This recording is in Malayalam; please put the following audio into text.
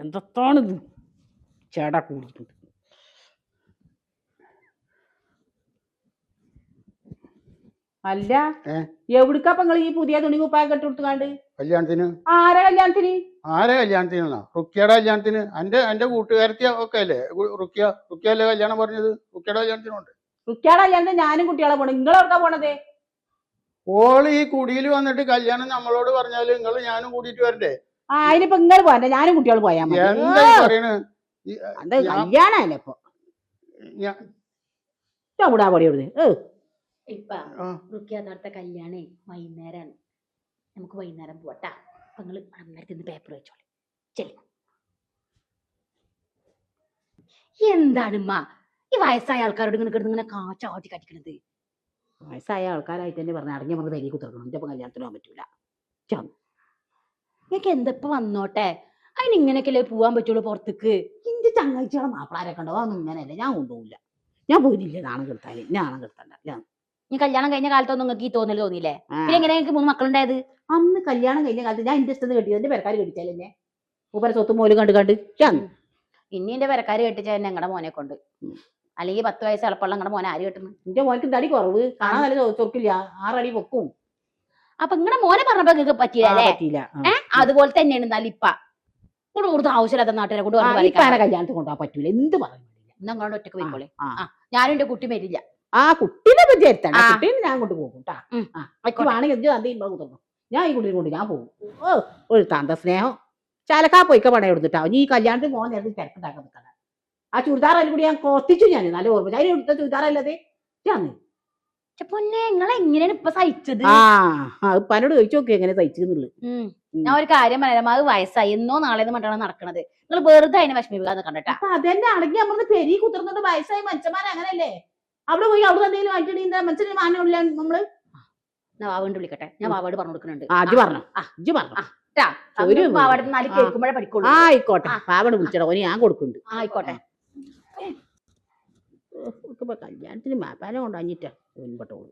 എന്താണ് ചേട കൂടിയിട്ടുണ്ട്. അല്ല എവിടുക്കാ നിങ്ങൾ ഈ പുതിയ തുണി കുപ്പായം കെട്ടുകൊടുത്തുകാണ്ട്? കല്യാണത്തിന്. ആരെ കല്യാണത്തിന്? ആരെ കല്യാണത്തിനാ? റുക്കിയുടെ കല്യാണത്തിന്. എന്റെ കൂട്ടുകാരത്തി ഒക്കെ അല്ലേ റുക്കിയ അല്ലേ കല്യാണം പറഞ്ഞത്? റുക്കിയുടെ കല്യാണത്തിനുണ്ട്. റുക്കിയുടെ കല്യാണത്തിന് ഞാനും കുട്ടികളെ പോണേ. നിങ്ങളെവിടുക്കാ പോണത്? ഓള് ഈ കുടിയിൽ വന്നിട്ട് കല്യാണം നമ്മളോട് പറഞ്ഞാല് നിങ്ങള് ഞാനും കൂടിയിട്ട് വരണ്ടേ? അതിനിപ്പോ നിങ്ങൾ പോരണ്ട, ഞാനും കുട്ടികൾ പോയാ മതി. എന്താ പറയണ്? കല്യാണല്ലേ ഇപ്പൊ വിടാ പടിയോട്. റുക്കിയാത്ത കല്യാണേ വൈകുന്നേരമാണ്. നമുക്ക് വൈകുന്നേരം പോട്ടാ. അപ്പൊ നിങ്ങള് അന്നേരത്ത് പേപ്പർ വെച്ചോളി. ശരി. എന്താണ് ഉമ്മ ഈ വയസ്സായ ആൾക്കാരോട് ഇങ്ങനെ കിടന്ന് ഇങ്ങനെ കാച്ചാട്ടി കടിക്കണത്? വയസ്സായ ആൾക്കാരായിട്ട് തന്നെ പറഞ്ഞ അടങ്ങി നമുക്ക് തരി കുത്തിറക്കണം. എന്റെ കല്യാണത്തിന് പോകാൻ പറ്റൂല. നിങ്ങൾക്ക് എന്തപ്പോ വന്നോട്ടെ, അതിന് ഇങ്ങനെയൊക്കെയല്ലേ പോവാൻ പറ്റുള്ളൂ പുറത്തേക്ക്. എന്റെ ചങ്ങാഴ്ചകളെ മാപ്പിളാരൊക്കെ ഉണ്ടോ? അതൊന്നും ഇങ്ങനെയല്ലേ, ഞാൻ കൊണ്ടുപോകില്ല. ഞാൻ പോയില്ല. നാണം കെടുത്താല് നാണം കെടുത്തണ്ട. ഈ കല്യാണം കഴിഞ്ഞ കാലത്തൊന്നും നിങ്ങൾക്ക് ഈ തോന്നിയില്ലേ? പിന്നെ എങ്ങനെ നിങ്ങൾക്ക് 3 മക്കളുണ്ടായത്? അന്ന് കല്യാണം കഴിഞ്ഞ കാലത്ത് ഞാൻ എന്റെ ഇഷ്ടം കെട്ടിയത്. എന്റെ പെരക്കാർ കെട്ടിച്ചാലെന്നെ ഉപര സ്വത്തും പോലും കണ്ട് ഇനി എന്റെ പെരക്കാര് കെട്ടിച്ചാൽ ഞങ്ങളുടെ മോനെ കൊണ്ട്. അല്ലെങ്കിൽ 10 വയസ്സ് എളുപ്പമുള്ള ഞങ്ങളുടെ മോനെ ആര് കെട്ടുന്നു? എന്റെ മോനക്ക് തടി കുറവ്, കാണാൻ നല്ല ചൊറുക്കില്ല, 6 അടി പൊക്കും. അപ്പൊ നിങ്ങളുടെ മോനെ പറഞ്ഞപ്പോ നിങ്ങൾക്ക് പറ്റിയില്ല. അതുപോലെ തന്നെയാണ്. എന്നാലും ഇപ്പൊ കൂടുതൽ ആവശ്യമില്ലാത്ത നാട്ടുകാരെ കൊണ്ട് കല്യാണത്തിന് കൊണ്ടുപോകാൻ പറ്റൂല. എന്ത് പറയുന്നില്ല. ഞങ്ങളുടെ ഒറ്റക്ക് പോയിക്കോളെ. ഞാനും എന്റെ കുട്ടി വരില്ല. ആ കുട്ടീനെ പറ്റി എടുത്തണ്ട. കുട്ടീനെ ഞാൻ കൊണ്ട് പോകും കേട്ടാ. ഞാൻ ഈ കുട്ടീനെ കൊണ്ട് ഞാൻ പോകും. ഒരു തന്ത സ്നേഹം ചാലക്കാ പോയിക്ക പടം എടുത്തിട്ടാ. ഈ കല്യാണത്തിന് പോകാൻ നേരത്തെ തിരക്കുണ്ടാക്കാൻ നിൽക്കണ. ആ ചുരിദാറിൽ കൂടി ഞാൻ കോർത്തിച്ചു. ഞാൻ നല്ല ഓർമ്മ. അതിന് എടുത്ത ചുരിദാറല്ലതേ പൊന്നെ നിങ്ങളെ എങ്ങനെയാണ് ഇപ്പൊ സഹിച്ചത്? പനോട് ചോദിച്ചു നോക്കി എങ്ങനെ സഹിച്ചെന്നുള്ളത്. ഞാൻ ഒരു കാര്യം പറയാം, അത് വയസ്സായി എന്നോ നാളെന്ന് മറ്റാണ് നടക്കണത്. നിങ്ങൾ വെറുതെ അതിനെ വിഷമിപ്പിക്കാന്ന് കണ്ടിട്ടാ. അതെന്നെ അടങ്ങി നമ്മൾ പെരി കുത്തിർന്നിട്ട് വയസ്സായി മനുഷ്യന്മാരെ അങ്ങനല്ലേ? അവിടെ പോയി അവിടെ എന്തെങ്കിലും വാങ്ങിച്ചിട്ട് മനസ്സിന് മാനമില്ല. നമ്മള് വാവണ്ട് വിളിക്കട്ടെ, ഞാൻ വാവാട് പറഞ്ഞു കൊടുക്കുന്നുണ്ട്. കേൾക്കുമ്പോഴേ പഠിക്കുള്ളൂ. ആയിക്കോട്ടെ, പാവട് വിളിച്ചോ. ഓന് ഞാൻ കൊടുക്കുന്നുണ്ട്. ആയിക്കോട്ടെ. കല്യാണത്തിന് മാപ്പാനെ കൊണ്ടാഞ്ഞിട്ടാ ഓൻപെട്ടോളൂ.